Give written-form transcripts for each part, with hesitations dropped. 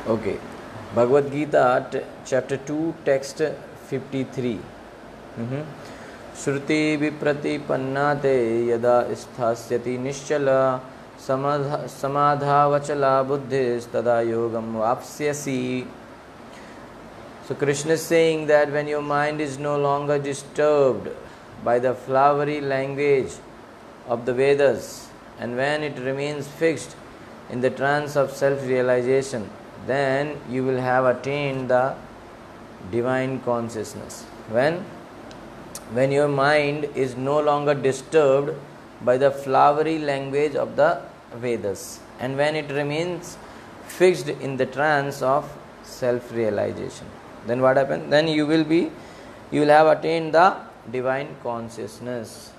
Okay. Bhagavad Gita, chapter 2, text 53. Shruti viprati pannate yada sthasyati nischala samadha vachala buddhis tada yogam vapsyasi. So Krishna is saying that when your mind is no longer disturbed by the flowery language of the Vedas, and when it remains fixed in the trance of self-realization, then you will have attained the divine consciousness. When your mind is no longer disturbed by the flowery language of the Vedas, and when it remains fixed in the trance of self-realization, then what happens? Then you will have attained the divine consciousness.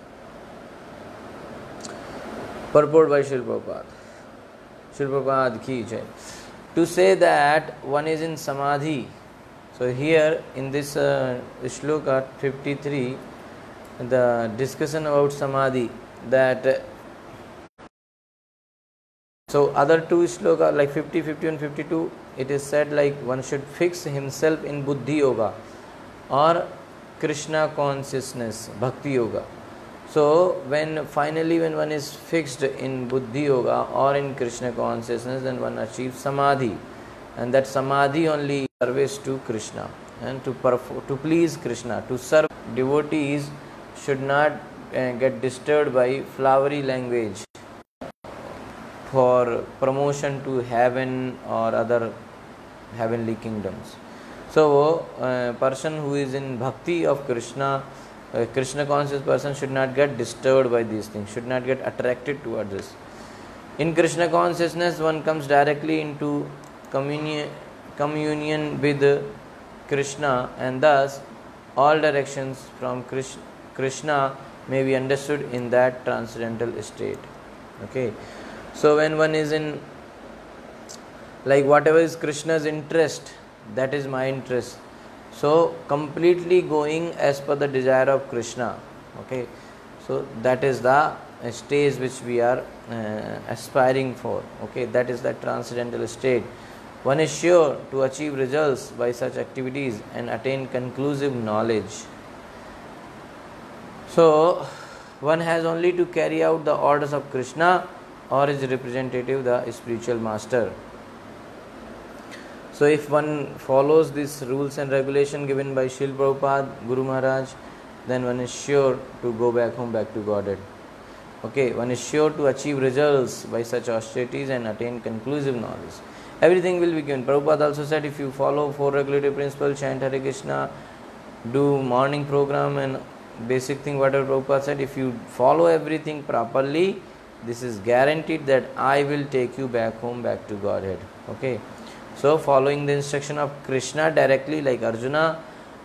Purport by Srila Prabhupada. Srila Prabhupada ki jai. To say that one is in samadhi. So here in this shloka 53, the discussion about samadhi, that so other two shloka like 50, 51, 52, it is said like one should fix himself in buddhi yoga or Krishna consciousness, bhakti yoga. So when one is fixed in buddhi yoga or in Krishna consciousness, then one achieves samadhi, and that samadhi only service to Krishna and to please Krishna, to serve devotees should not get disturbed by flowery language for promotion to heaven or other heavenly kingdoms. So a person who is in bhakti of Krishna, a Krishna conscious person, should not get disturbed by these things, should not get attracted towards this. In Krishna consciousness, one comes directly into communion with Krishna, and thus all directions from Krishna may be understood in that transcendental state. Okay. So when one is in, like, whatever is Krishna's interest, that is my interest. So completely going as per the desire of Krishna. Okay. So that is the stage which we are aspiring for. Okay. That is the transcendental state. One is sure to achieve results by such activities and attain conclusive knowledge. So one has only to carry out the orders of Krishna or his representative, the spiritual master. So if one follows these rules and regulation given by Srila Prabhupada, Guru Maharaj, then one is sure to go back home, back to Godhead. Okay, one is sure to achieve results by such austerities and attain conclusive knowledge. Everything will be given. Prabhupada also said, if you follow 4 regulative principles, chant Hare Krishna, do morning program and basic thing, whatever Prabhupada said, if you follow everything properly, this is guaranteed that I will take you back home, back to Godhead. Okay. So following the instruction of Krishna directly like Arjuna,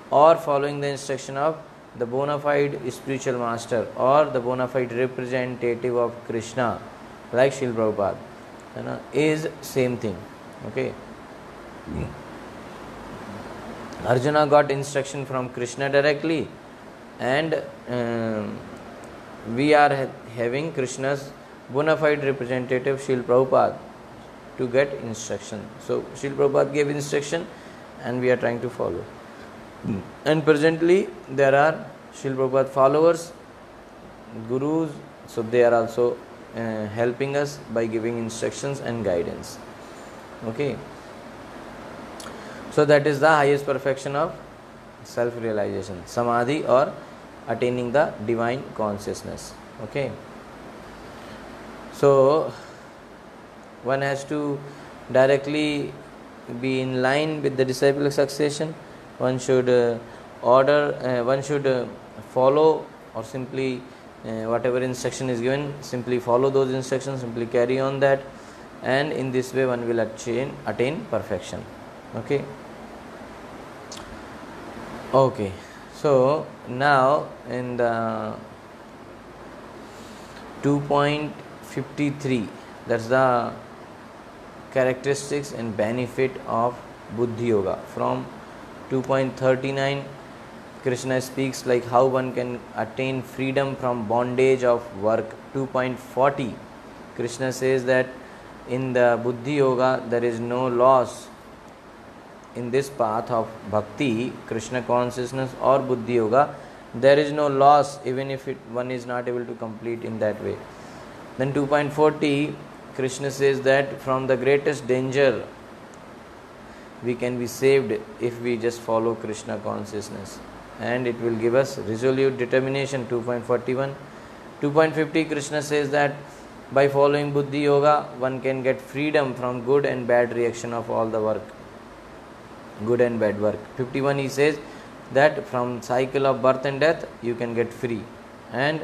or following the instruction of the bona fide spiritual master or the bona fide representative of Krishna like Srila Prabhupada, is same thing. Okay. Arjuna got instruction from Krishna directly, and we are having Krishna's bona fide representative Srila Prabhupada to get instruction. So Srila Prabhupada gave instruction and we are trying to follow. And presently there are Srila Prabhupada followers, gurus, so they are also helping us by giving instructions and guidance. Okay. So that is the highest perfection of self-realization, samadhi, or attaining the divine consciousness. Okay. So one has to directly be in line with the disciplic succession. One should follow, or simply whatever instruction is given, simply follow those instructions, simply carry on that, and in this way one will attain perfection. Okay. Okay. So now in the 2.53, that's the characteristics and benefit of Buddhi Yoga. From 2.39, Krishna speaks like how one can attain freedom from bondage of work. 2.40, Krishna says that in the Buddhi Yoga there is no loss in this path of bhakti, Krishna consciousness or buddhi yoga, there is no loss even if one is not able to complete in that way. Then 2.40, Krishna says that from the greatest danger we can be saved if we just follow Krishna consciousness, and it will give us resolute determination. 2.41. 2.50, Krishna says that by following buddhi yoga one can get freedom from good and bad reaction of all the work, good and bad work. 51, he says that from cycle of birth and death you can get free. And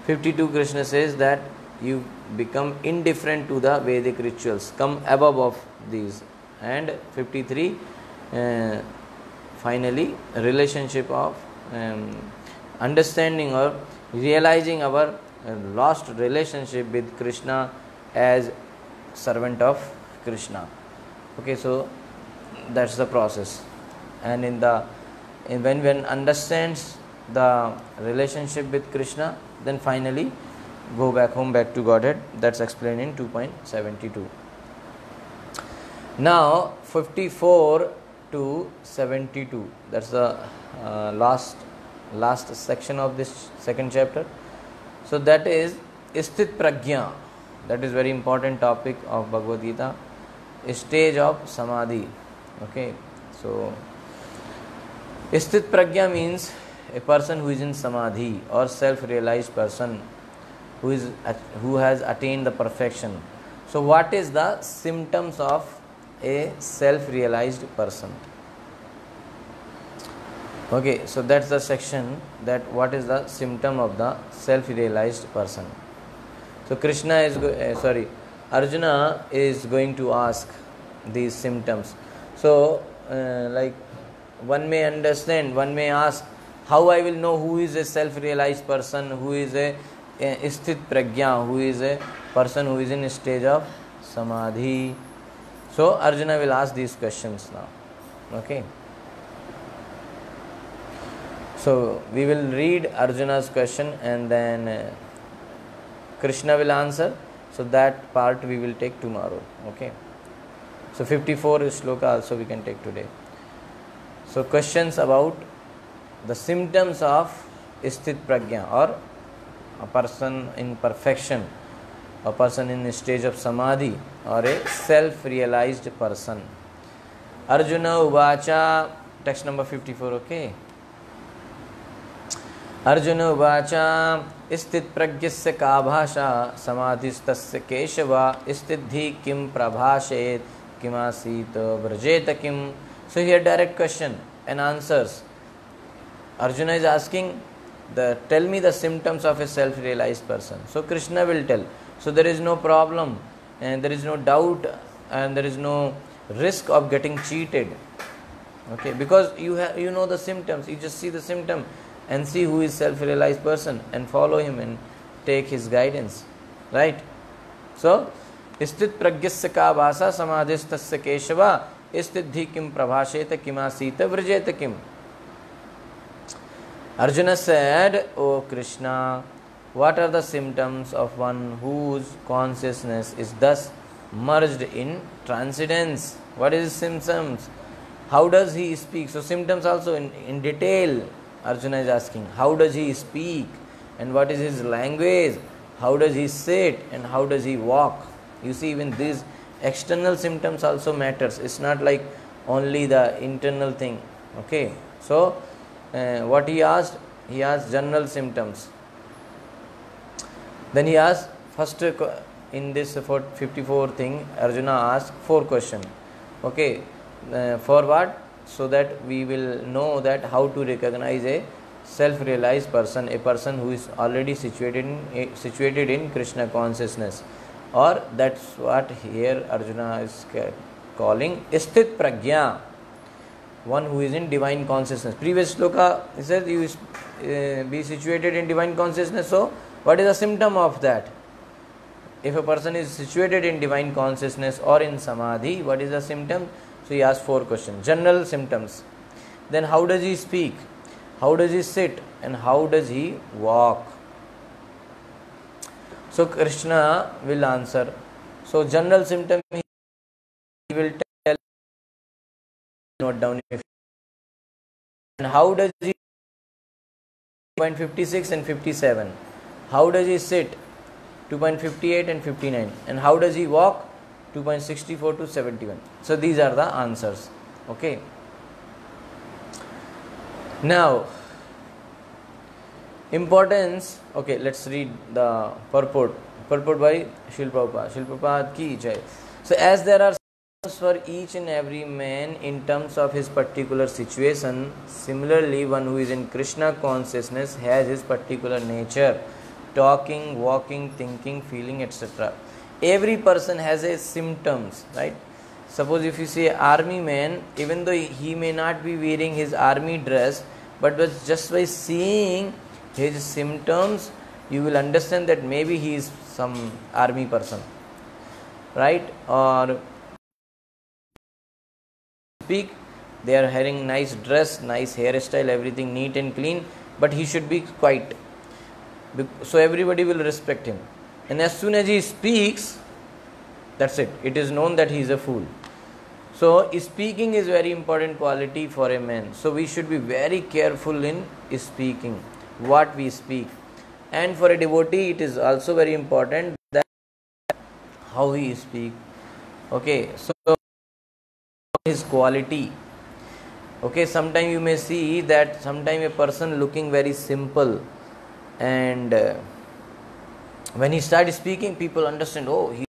52, Krishna says that you become indifferent to the Vedic rituals, come above of these. And 53, finally, relationship of understanding or realizing our lost relationship with Krishna as servant of Krishna. Okay, so that's the process. And when one understands the relationship with Krishna, then finally go back home, back to Godhead. That's explained in 2.72. Now 54 to 72, that's the last section of this second chapter. So that is Sthit Prajna. That is very important topic of Bhagavad Gita, stage of Samadhi. Okay, so Sthit Prajna means a person who is in Samadhi or self-realized person who has attained the perfection. So what is the symptoms of a self-realized person? Okay, so that's the section, that what is the symptom of the self-realized person. So Arjuna is going to ask these symptoms. So like one may understand, one may ask, how I will know who is a self-realized person, who is a Sthit Prajna, who is a person who is in a stage of Samadhi. So Arjuna will ask these questions now. Okay. So we will read Arjuna's question and then Krishna will answer. So that part we will take tomorrow. Okay. So 54 shloka also we can take today. So questions about the symptoms of Sthit Prajna, or a person in perfection, a person in a stage of Samadhi, or a self-realized person. Arjuna Uvacha, text number 54, okay. Arjuna Uvacha, Sthit Pragyasya ka bhasha, samadhistasya keshava, sthidhi kim prabhashet, kimasita vrajeta kim. So here direct question and answers. Arjuna is asking, tell me the symptoms of a self-realized person. So Krishna will tell. So there is no problem and there is no doubt and there is no risk of getting cheated. Okay, because you know the symptoms. You just see the symptom and see who is self-realized person and follow him and take his guidance. Right? So, Sthit Pragyasya ka bhasa samadhistasya keshava sthidhi kim prabhasheta kimasita vrajeta kim. Arjuna said, O Krishna, what are the symptoms of one whose consciousness is thus merged in transcendence? What is his symptoms? How does he speak? So symptoms also in detail Arjuna is asking. How does he speak? And what is his language? How does he sit? And how does he walk? You see, even these external symptoms also matters. It's not like only the internal thing. Okay. So what he asked general symptoms. Then he asked, first in this 54 thing, Arjuna asked 4 questions. Okay, for what? So that we will know that how to recognize a self-realized person, a person who is already situated in Krishna consciousness. Or that's what here Arjuna is calling Sthit Prajna, one who is in divine consciousness. Previous shloka, he says you be situated in divine consciousness. So what is the symptom of that? If a person is situated in divine consciousness or in Samadhi, what is the symptom? So he asked 4 questions. General symptoms. Then how does he speak? How does he sit? And how does he walk? So Krishna will answer. So general symptom he will tell note down. And how does he 2.56 and 57? How does he sit? 2.58 and 59. And how does he walk? 2.64 to 71. So these are the answers. Okay. Now, importance. Okay, let's read the purport. Purport by Srila Prabhupada. Srila Prabhupada ki jai. So as there are for each and every man in terms of his particular situation, similarly one who is in Krishna consciousness has his particular nature, talking, walking, thinking, feeling, etc. Every person has a symptoms, right? Suppose if you say army man, even though he may not be wearing his army dress, but just by seeing his symptoms you will understand that maybe he is some army person, right? Or speak, they are wearing nice dress, nice hairstyle, everything neat and clean, but he should be quiet, so everybody will respect him. And as soon as he speaks, that's it, it is known that he is a fool. So speaking is very important quality for a man, so we should be very careful in speaking, what we speak. And for a devotee it is also very important that how he speak. Okay, so his quality. Okay, sometimes you may see that sometimes a person looking very simple, and when he starts speaking, people understand, oh, he